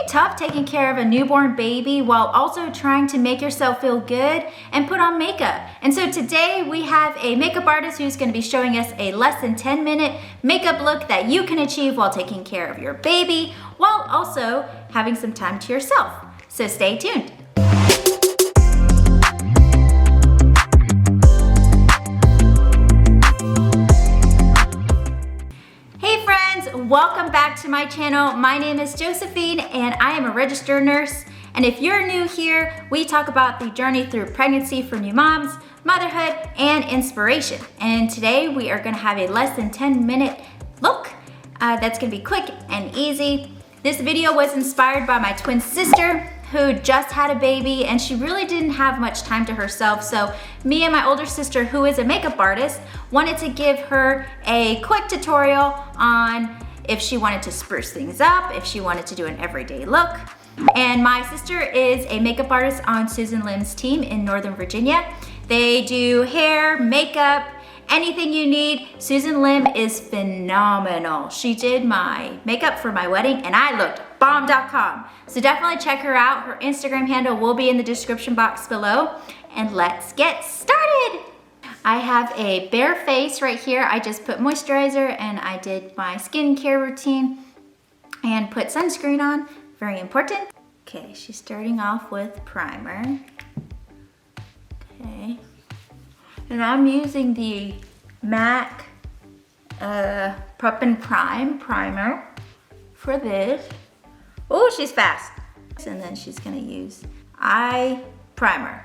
tough taking care of a newborn baby while also trying to make yourself feel good and put on makeup. And so today we have a makeup artist who's going to be showing us a less than 10-minute makeup look that you can achieve while taking care of your baby while also having some time to yourself. So stay tuned. Welcome back to my channel. My name is Josephine and I am a registered nurse. And if you're new here, we talk about the journey through pregnancy for new moms, motherhood, and inspiration. And today we are gonna have a less than 10-minute look that's gonna be quick and easy. This video was inspired by my twin sister who just had a baby and she really didn't have much time to herself. So me and my older sister, who is a makeup artist, wanted to give her a quick tutorial on if she wanted to spruce things up, if she wanted to do an everyday look. And my sister is a makeup artist on Susan Lim's team in Northern Virginia. They do hair, makeup, anything you need. Susan Lim is phenomenal. She did my makeup for my wedding and I looked bomb.com. So definitely check her out. Her Instagram handle will be in the description box below. And let's get started. I have a bare face right here. I just put moisturizer and I did my skincare routine and put sunscreen on, very important. Okay, she's starting off with primer. Okay, and I'm using the MAC Prep and Prime primer for this. Oh, she's fast. And then she's gonna use eye primer.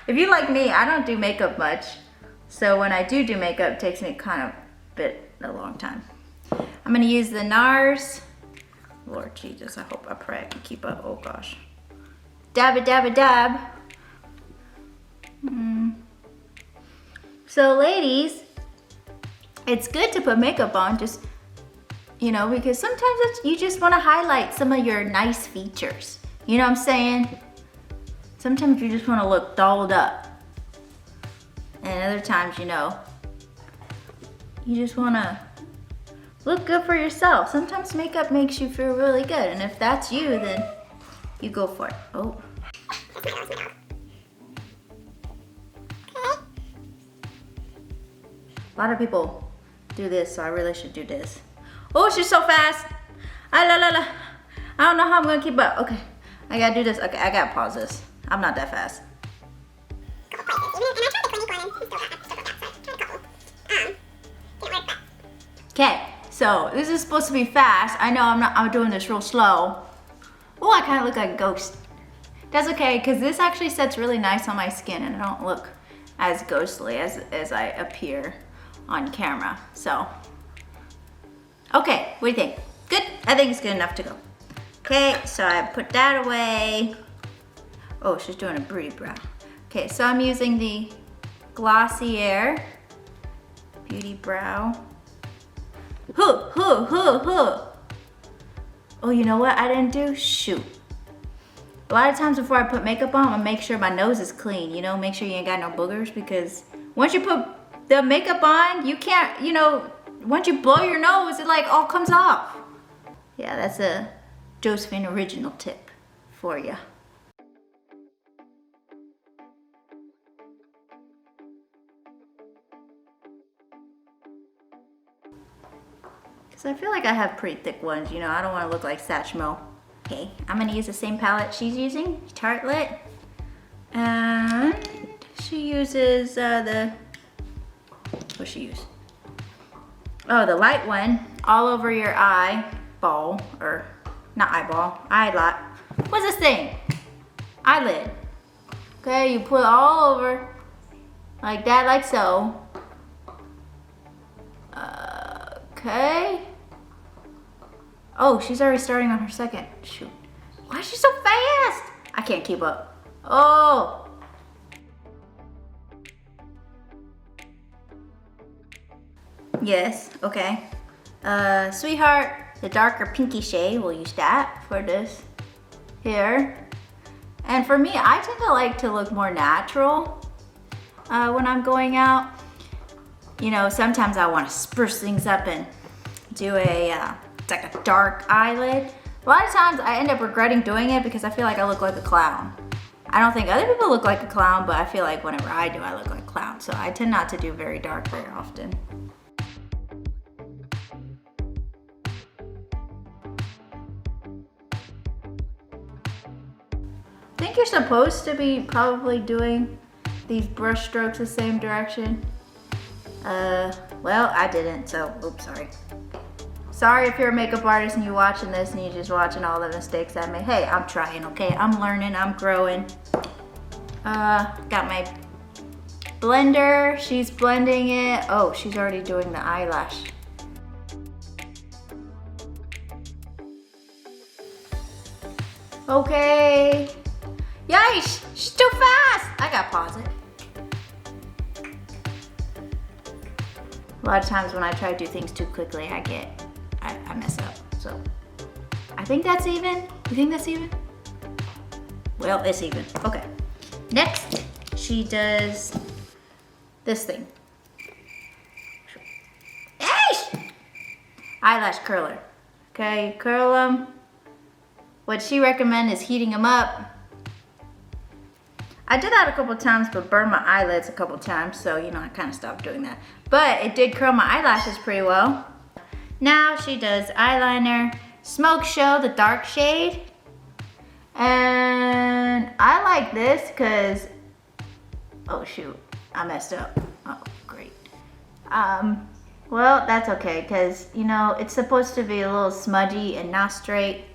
If you like me, I don't do makeup much. So when I do makeup, it takes me kind of a long time. I'm gonna use the NARS. Lord Jesus, I pray I can keep up, oh gosh. Dab a dab a dab. So ladies, it's good to put makeup on, just, you know, because sometimes you just wanna highlight some of your nice features. You know what I'm saying? Sometimes you just wanna look dolled up. And other times, you know, you just wanna look good for yourself. Sometimes makeup makes you feel really good. And if that's you, then you go for it. Oh. A lot of people do this, so I really should do this. Oh, she's so fast. I don't know how I'm gonna keep up. Okay, I gotta do this. Okay, I gotta pause this. I'm not that fast. Okay, so this is supposed to be fast. I know I'm doing this real slow. Oh, I kind of look like a ghost. That's okay, because this actually sets really nice on my skin and I don't look as ghostly as I appear on camera. So, okay, what do you think? Good? I think it's good enough to go. Okay, so I put that away. Oh, she's doing a pretty brow. Okay, so I'm using the Glossier Beauty Brow. Oh, you know what I didn't do? Shoot. A lot of times before I put makeup on, I'm gonna make sure my nose is clean, you know, make sure you ain't got no boogers, because once you put the makeup on, you can't, you know, once you blow your nose, it like all comes off. Yeah, that's a Josephine original tip for you. So I feel like I have pretty thick ones, you know, I don't want to look like Satchmo. Okay, I'm gonna use the same palette she's using, Tartelette. And she uses what's she use? Oh, the light one, all over your eyeball, or not eyeball, eyelid. What's this thing? Eyelid. Okay, you put it all over, like that, like so. Okay. Oh, she's already starting on her second. Shoot. Why is she so fast? I can't keep up. Oh. Yes, okay. Sweetheart, the darker pinky shade, we'll use that for this here. And for me, I tend to like to look more natural when I'm going out. you know, sometimes I want to spruce things up and do it's like a dark eyelid. A lot of times I end up regretting doing it because I feel like I look like a clown. I don't think other people look like a clown, but I feel like whenever I do, I look like a clown. So I tend not to do very dark very often. I think you're supposed to be probably doing these brush strokes the same direction. Well, I didn't, so oops, sorry. Sorry if you're a makeup artist and you're watching this and you're just watching all the mistakes I made. Hey, I'm trying, okay? I'm learning, I'm growing. Got my blender, she's blending it. Oh, she's already doing the eyelash. Okay. Yikes, she's too fast. I gotta pause it. A lot of times when I try to do things too quickly, I mess up. So I think that's even. You think that's even? Well, it's even. Okay. Next, she does this thing. Hey! Eyelash curler. Okay, curl them. What she recommends is heating them up. I did that a couple times, but burned my eyelids a couple times, so you know, I kind of stopped doing that. But it did curl my eyelashes pretty well. Now she does eyeliner, Smoke Show, the dark shade. And I like this because, oh shoot, I messed up. Oh, great. Well, that's okay, because you know, it's supposed to be a little smudgy and not straight.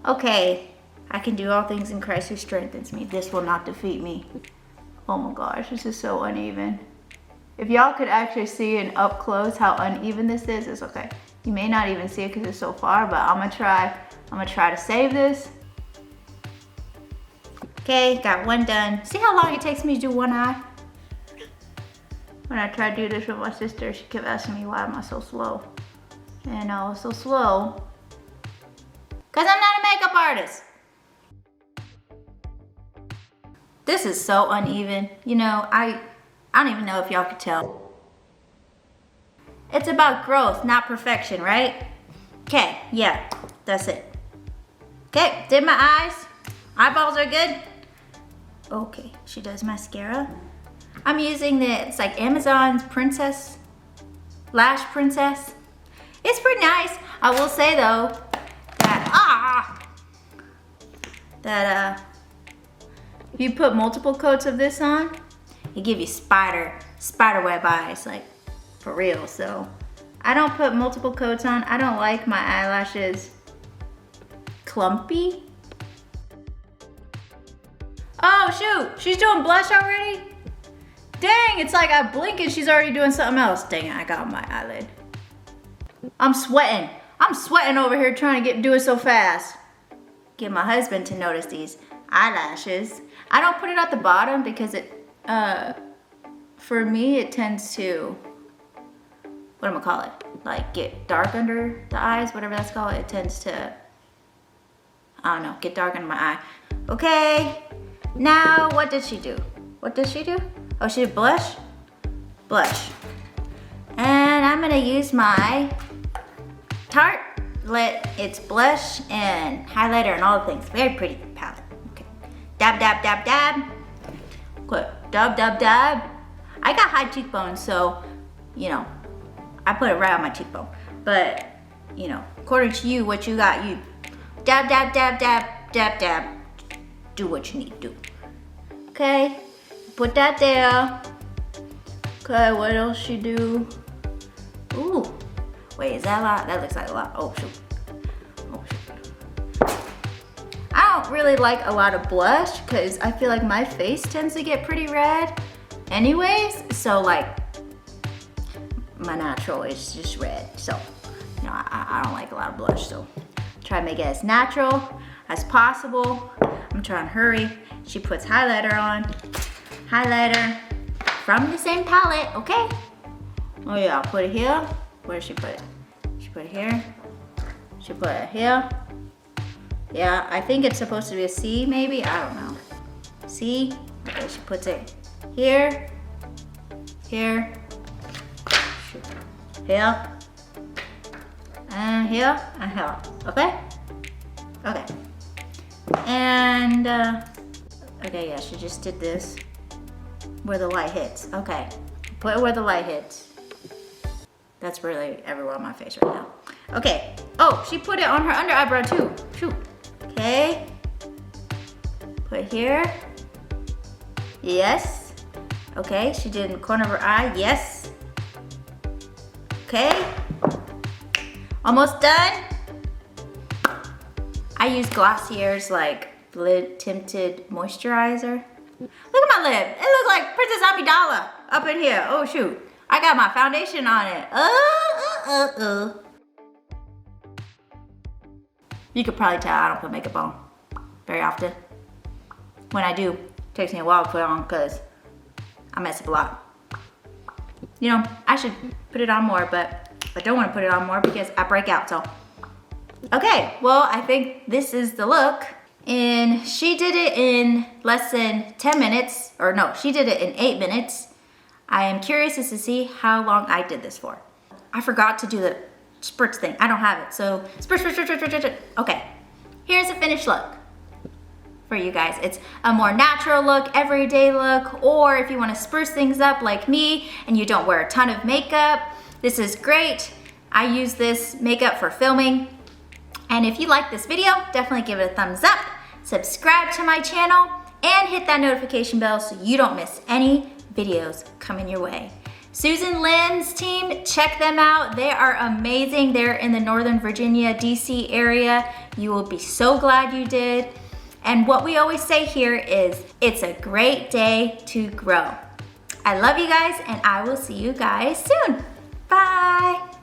Okay, I can do all things in Christ who strengthens me. This will not defeat me. Oh my gosh, this is so uneven. If y'all could actually see in up close how uneven this is, it's okay. You may not even see it because it's so far, but I'm gonna try to save this. Okay, got one done. See how long it takes me to do one eye? When I tried to do this with my sister, she kept asking me why am I so slow? And I was so slow because I'm not a makeup artist. This is so uneven. You know, I don't even know if y'all could tell. It's about growth, not perfection, right? Okay, yeah, that's it. Okay, did my eyes. Eyeballs are good. Okay, she does mascara. I'm using it's like Amazon's Princess, Lash Princess. It's pretty nice. I will say though, that if you put multiple coats of this on, it give you spider web eyes, like for real. So I don't put multiple coats on. I don't like my eyelashes clumpy. Oh shoot, she's doing blush already? Dang, it's like I blink and she's already doing something else. Dang it, I got my eyelid. I'm sweating. I'm sweating over here trying to do it so fast. Get my husband to notice these eyelashes. I don't put it at the bottom because for me, it tends to, what am I call it? Like get dark under the eyes, whatever that's called. It tends to, I don't know, get dark under my eye. Okay, now what did she do? What did she do? Oh, she did blush? Blush. And I'm gonna use my Tarte. It's blush and highlighter and all the things. Very pretty palette. Okay. Dab, dab, dab, dab. Good. Dab, dab, dab. I got high cheekbones, so, you know, I put it right on my cheekbone. But, you know, according to you, what you got, you dab, dab, dab, dab, dab, dab. Do what you need to do. Okay. Put that there. Okay, what else she do? Ooh. Wait, is that a lot? That looks like a lot. Oh, shoot. Oh, shoot. I don't really like a lot of blush because I feel like my face tends to get pretty red anyways. So, like, my natural is just red. So, you know, I don't like a lot of blush. So, try to make it as natural as possible. I'm trying to hurry. She puts highlighter on. Highlighter from the same palette, okay? Oh, yeah, I'll put it here. Where did she put it? She put it here. She put it here. Yeah, I think it's supposed to be a C, maybe. I don't know. See? Okay, she puts it here, here, here, and here, and here. Okay? Okay. And, okay, yeah, she just did this where the light hits. Okay. Put it where the light hits. That's really everywhere on my face right now. Okay. Oh, she put it on her under eyebrow too. Shoot. Okay. Put here. Yes. Okay, she did in the corner of her eye. Yes. Okay. Almost done. I use Glossier's like lid tinted moisturizer. Look at my lip. It looks like Princess Amidala up in here. Oh shoot. I got my foundation on it. You could probably tell I don't put makeup on very often. When I do, it takes me a while to put it on because I mess up a lot. You know, I should put it on more, but I don't want to put it on more because I break out, so. Okay, well, I think this is the look. And she did it in less than 10 minutes, or no, she did it in 8 minutes. I am curious as to see how long I did this for. I forgot to do the spritz thing. I don't have it, so spritz. Okay, here's a finished look for you guys. It's a more natural look, everyday look, or if you want to spruce things up like me and you don't wear a ton of makeup, this is great. I use this makeup for filming. And if you like this video, definitely give it a thumbs up, subscribe to my channel, and hit that notification bell so you don't miss any videos coming your way. Susan Lynn's team, check them out. They are amazing. They're in the Northern Virginia, DC area. You will be so glad you did. And what we always say here is, it's a great day to grow. I love you guys, and I will see you guys soon. Bye.